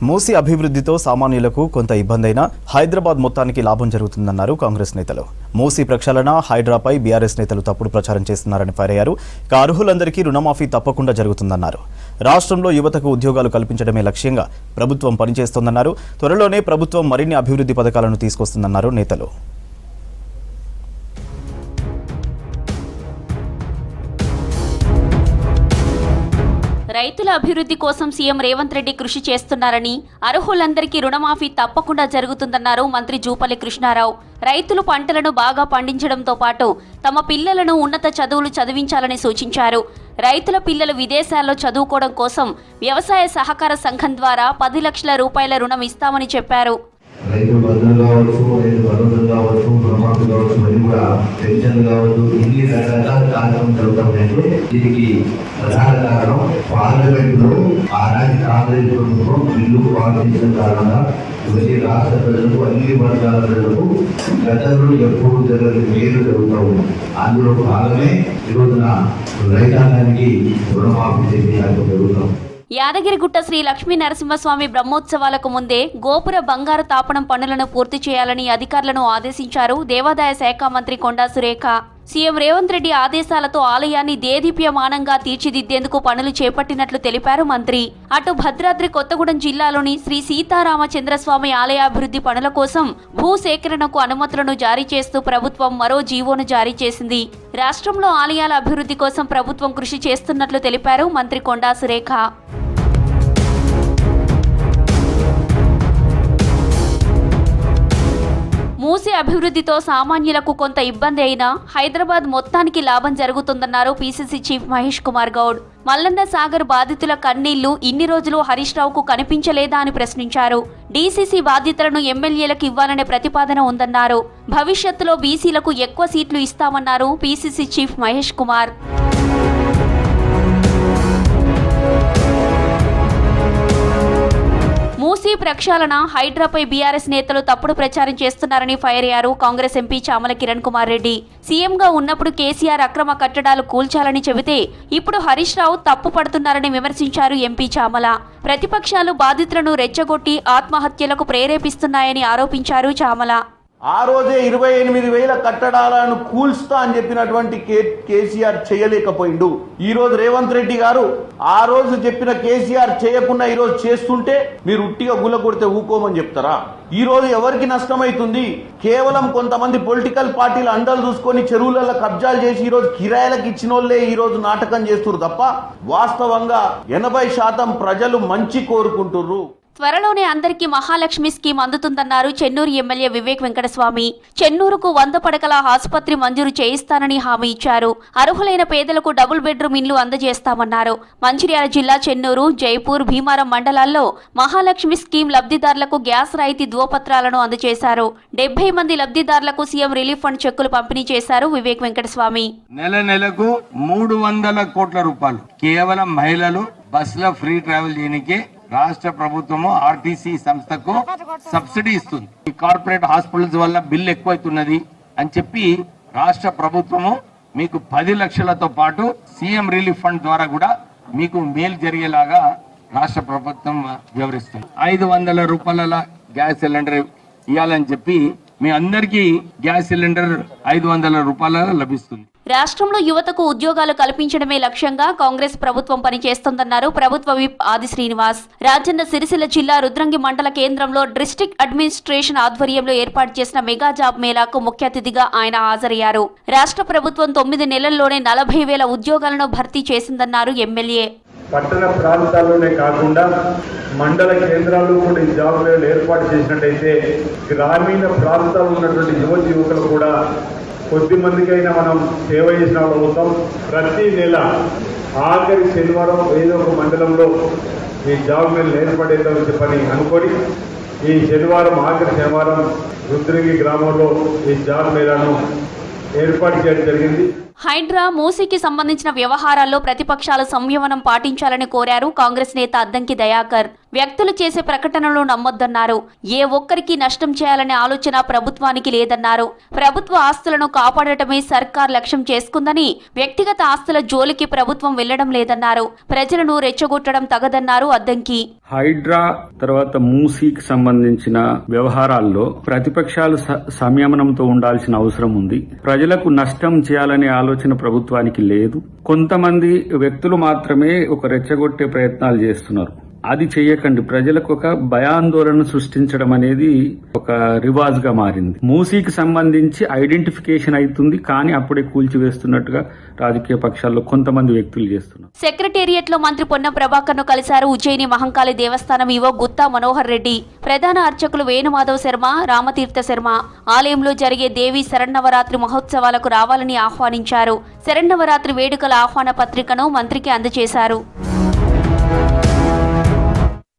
మూసీ అభివృద్ధితో సామాన్యులకు కొంత ఇబ్బందైనా హైదరాబాద్ మొత్తానికి లాభం జరుగుతుందన్నారు కాంగ్రెస్ నేతలు. మూసీ ప్రక్షాళన హైడ్రాపై బీఆర్ఎస్ నేతలు తప్పుడు ప్రచారం చేస్తున్నారని ఫైర్ అయ్యారు. అర్హులందరికీ రుణమాఫీ తప్పకుండా జరుగుతుందన్నారు. రాష్ట్రంలో యువతకు ఉద్యోగాలు కల్పించడమే లక్ష్యంగా ప్రభుత్వం పనిచేస్తోందన్నారు. త్వరలోనే ప్రభుత్వం మరిన్ని అభివృద్ధి పథకాలను తీసుకొస్తుందన్నారు నేతలు. రైతుల అభివృద్ధి కోసం సీఎం రేవంత్ రెడ్డి కృషి చేస్తున్నారని, అర్హులందరికీ రుణమాఫీ తప్పకుండా జరుగుతుందన్నారు మంత్రి జూపల్లి కృష్ణారావు. రైతులు పంటలను బాగా పండించడంతో పాటు తమ పిల్లలను ఉన్నత చదువులు చదివించాలని సూచించారు. రైతుల పిల్లలు విదేశాల్లో చదువుకోవడం కోసం వ్యవసాయ సహకార సంఘం ద్వారా 10 లక్షల రూపాయల రుణం ఇస్తామని చెప్పారు. రైతు బంధువులు కావచ్చు, రైతు భరోసాలు కావచ్చు, రుణమాఫీ కావచ్చు, మరియు కూడా పెన్షన్ కావచ్చు, ఇన్ని రకరకాల కార్యక్రమం జరుగుతాయంటే దీనికి ప్రధాన కారణం పార్లమెంట్లో ఆనాటి కాంగ్రెస్ ప్రభుత్వం బిల్లు పాస్ చేసిన కారణంగా ఇవన్నీ రాష్ట్ర ప్రజలకు, అన్ని వర్గాల ప్రజలకు గతంలో ఎప్పుడు జరగని మేలు జరుగుతూ ఉంది. అందులో భాగమే ఈరోజున రైతాంగానికి రుణమాఫీ చేసే కార్యక్రమం జరుగుతాం. యాదగిరిగుట్ట శ్రీ లక్ష్మీ నరసింహస్వామి బ్రహ్మోత్సవాలకు ముందే గోపుర బంగారు తాపనం పనులను పూర్తి చేయాలని అధికారులను ఆదేశించారు దేవాదాయ శాఖ మంత్రి కొండా సురేఖ. సీఎం రేవంత్ రెడ్డి ఆదేశాలతో ఆలయాన్ని దేదీప్యమానంగా తీర్చిదిద్దేందుకు పనులు చేపట్టినట్లు తెలిపారు మంత్రి. అటు భద్రాద్రి కొత్తగూడెం జిల్లాలోని శ్రీ సీతారామచంద్రస్వామి ఆలయాభివృద్ధి పనుల కోసం భూసేకరణకు అనుమతులను జారీ చేస్తూ ప్రభుత్వం మరో జీవోను జారీ చేసింది. రాష్ట్రంలో ఆలయాల అభివృద్ధి కోసం ప్రభుత్వం కృషి చేస్తున్నట్లు తెలిపారు మంత్రి కొండా సురేఖ. మూసీ అభివృద్ధితో సామాన్యులకు కొంత ఇబ్బంది అయినా హైదరాబాద్ మొత్తానికి లాభం జరుగుతుందన్నారు పీసీసీ చీఫ్ మహేష్ కుమార్ గౌడ్. మల్లన్న సాగర్ బాధితుల కన్నీళ్లు ఇన్ని రోజులు హరీష్ రావుకు కనిపించలేదా అని ప్రశ్నించారు. డీసీసీ బాధ్యతలను ఎమ్మెల్యేలకు ఇవ్వాలనే ప్రతిపాదన ఉందన్నారు. భవిష్యత్తులో బీసీలకు ఎక్కువ సీట్లు ఇస్తామన్నారు పీసీసీ చీఫ్ మహేష్ కుమార్. మూసీ ప్రక్షాళన హైడ్రాపై బీఆర్ఎస్ నేతలు తప్పుడు ప్రచారం చేస్తున్నారని ఫైర్ అయ్యారు కాంగ్రెస్ ఎంపీ చామల కిరణ్ కుమార్ రెడ్డి. సీఎంగా ఉన్నప్పుడు కేసీఆర్ అక్రమ కట్టడాలు కూల్చాలని చెబితే ఇప్పుడు హరీష్ రావు తప్పు పడుతున్నారని విమర్శించారు ఎంపీ చామల. ప్రతిపక్షాలు బాధితులను రెచ్చగొట్టి ఆత్మహత్యలకు ప్రేరేపిస్తున్నాయని ఆరోపించారు చామల. ఆ రోజే 28,000 కట్టడాలను కూల్స్తా అని చెప్పినటువంటి కేసీఆర్ చేయలేకపోయిండు. ఈ రోజు రేవంత్ రెడ్డి గారు ఆ రోజు చెప్పిన కేసీఆర్ చేయకుండా ఈ రోజు చేస్తుంటే మీరు ఉట్టిగా గుల్ల కొడితే ఊకోమని చెప్తారా? ఈ రోజు ఎవరికి నష్టమైతుంది? కేవలం కొంతమంది పొలిటికల్ పార్టీలు అండలు చూసుకొని చెరువులలో కబ్జాలు చేసి ఈ రోజు కిరాయిలకు ఇచ్చిన వాళ్ళే ఈ రోజు నాటకం చేస్తున్నారు తప్ప వాస్తవంగా 80% ప్రజలు మంచి కోరుకుంటున్నారు. త్వరలోనే అందరికీ మహాలక్ష్మి స్కీమ్ అందుతుందన్నారు చెన్నూరు ఎమ్మెల్యే వివేక్ వెంకటస్వామి. చెన్నూరుకు 100 పడకల ఆసుపత్రి మంజూరు చేయిస్తానని హామీ ఇచ్చారు. అర్హులైన పేదలకు డబుల్ బెడ్రూమ్ ఇండ్లు అందజేస్తామన్నారు. మంచిర్యాల జిల్లా చెన్నూరు, జైపూర్, భీమారం మండలాల్లో మహాలక్ష్మి స్కీమ్ లబ్ధిదారులకు గ్యాస్ రాయితీ ధ్రువపత్రాలను అందజేశారు. 70 మంది లబ్ధిదారులకు సీఎం రిలీఫ్ ఫండ్ చెక్కులు పంపిణీ చేశారు వివేక్ వెంకటస్వామి. నెలకు 300 కోట్ల రూపాయలు కేవలం మహిళలు బస్సులో ఫ్రీ ట్రావెల్ చేయడానికి రాష్ట్ర ప్రభుత్వము ఆర్టీసీ సంస్థకు సబ్సిడీ ఇస్తుంది. ఈ కార్పొరేట్ హాస్పిటల్స్ వల్ల బిల్లు ఎక్కువైతున్నది అని చెప్పి రాష్ట్ర ప్రభుత్వము మీకు 10 లక్షలతో పాటు సీఎం రిలీఫ్ ఫండ్ ద్వారా కూడా మీకు మేలు జరిగేలాగా రాష్ట్ర ప్రభుత్వం వివరిస్తుంది. 500 రూపాయల గ్యాస్ సిలిండర్ ఇవ్వాలని చెప్పి మీ అందరికీ గ్యాస్ సిలిండర్ 500 రూపాయల లభిస్తుంది. రాష్ట్రంలో యువతకు ఉద్యోగాలు కల్పించడమే లక్ష్యంగా కాంగ్రెస్ ప్రభుత్వం పనిచేస్తోందన్నారు ప్రభుత్వ విప్ ఆది శ్రీనివాస్. రాజన్న సిరిసిల్ల జిల్లా రుద్రంగి మండల కేంద్రంలో డిస్ట్రిక్ట్ అడ్మినిస్ట్రేషన్ ఆధ్వర్యంలో ఏర్పాటు చేసిన మెగా జాబ్ మేళాకు ముఖ్య అతిథిగా ఆయన హాజరయ్యారు. రాష్ట్ర ప్రభుత్వం 9 నెలల్లోనే 40,000 ఉద్యోగాలను భర్తీ చేసిందన్నారు ఎమ్మెల్యే. పట్టణ ప్రాంతాల్లోనే కాకుండా మండల కేంద్రాల్లో కూడా ఈ జాబ్ మేళాలు ఏర్పాటు చేసినట్టయితే గ్రామీణ ప్రాంతాల్లో ఉన్నటువంటి యువకులు కూడా కొద్ది మందికైనా మనం సేవ చేసిన వాళ్ళు అవుతాం. ప్రతి నెల ఆఖరి శనివారం ఏదో ఒక మండలంలో ఈ జాబ్ మేళాలు ఏర్పడేద్దామని చెప్పని అనుకొని ఈ ఆఖరి శనివారం రుద్రంగి గ్రామంలో ఈ జాబ్ మేళాను ఏర్పాటు చేయడం జరిగింది. హైడ్రా మూసీకి సంబంధించిన వ్యవహారాల్లో ప్రతిపక్షాలు సంయమనం పాటించాలని కోరారు కాంగ్రెస్ నేత అద్దంకి దయాకర్. వ్యక్తులు చేసే ప్రకటనలు నమ్మొద్దన్నారు. ఏ ఒక్కరికి నష్టం చేయాలనే ఆలోచన ప్రభుత్వానికి లేదన్నారు. ప్రభుత్వ ఆస్తులను కాపాడటమే సర్కార్ లక్ష్యం చేసుకుందని, వ్యక్తిగత ఆస్తుల జోలికి ప్రభుత్వం వెళ్లడం లేదన్నారు. ప్రజలను రెచ్చగొట్టడం తగదన్నారు అద్దంకి. హైడ్రా తర్వాత మూసీకి సంబంధించిన వ్యవహారాల్లో ప్రతిపక్షాలు సంయమనంతో ఉండాల్సిన అవసరం ఉంది. ప్రజలకు నష్టం చేయాలనే ఆలోచన ప్రభుత్వానికి లేదు. కొంతమంది వ్యక్తులు మాత్రమే ఒక రెచ్చగొట్టే ప్రయత్నాలు చేస్తున్నారు. అది చేయకండి. ప్రజలకు ఒక భయాందోళన సృష్టించడం అనేది ఒక రివాజ్ గా మారింది. మూసీకి సంబంధించి ఐడెంటిఫికేషన్ అవుతుంది, కానీ అప్పుడే కూల్చివేస్తున్నట్టుగా రాజకీయ పక్షాల్లో కొంతమంది వ్యక్తులు చేస్తున్నారు. సెక్రటేరియట్ లో మంత్రి పొన్నం ప్రభాకర్ ను కలిశారు ఉజ్జయిని మహంకాళి దేవస్థానం ఈవో గుత్తా మనోహర్ రెడ్డి. ప్రధాన అర్చకులు వేణుమాధవ్ శర్మ, రామతీర్థ శర్మ ఆలయంలో జరిగే దేవి శరన్నవరాత్రి మహోత్సవాలకు రావాలని ఆహ్వానించారు. శరన్నవరాత్రి వేడుకల ఆహ్వాన పత్రికను మంత్రికి అందజేశారు.